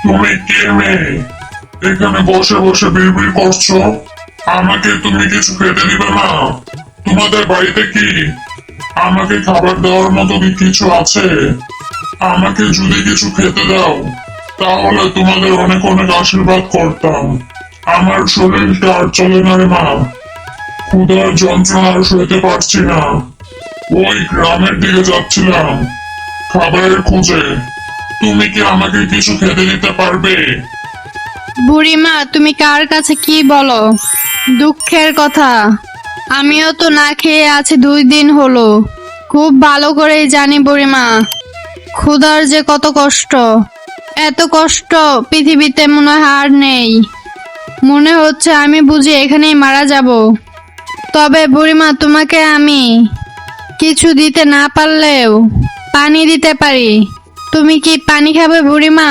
তুমি কে মেয়ে? এখানে বসে বসে বিড়বিড় করছো। আমাকে তুমি কিছু খেতে দিবে না? তোমাদের বাড়িতে কি আমাকে খাবার দেওয়ার মতো কি কিছু আছে? আমাকে যদি কিছু খেতে দাও তাহলে তোমাদের অনেক অনেক আশীর্বাদ করতাম। আমার শরীরটা আর চলে না রে মা। ক্ষুধার যন্ত্রণা আর সইতে পারছি না। ওই গ্রামের দিকে যাচ্ছিলাম খাবারের খোঁজে। তুমি কি আমাকে কিছু খেতে দিতে পারবে? বুড়িমা, তুমি কার কাছে কি বলো? দুঃখের কথা, আমিও তো না খেয়ে আছি 2 দিন হলো। খুব ভালো করেই জানি বুড়িমা, ক্ষুধার যে কত কষ্ট। এত কষ্ট পৃথিবীতে মনে হয় আর নেই। মনে হচ্ছে আমি বুঝি এখানেই মারা যাব। তবে বুড়িমা, তোমাকে আমি কিছু দিতে না পারলেও পানি দিতে পারি। তুমি কি পানি খাবে বুড়িমা?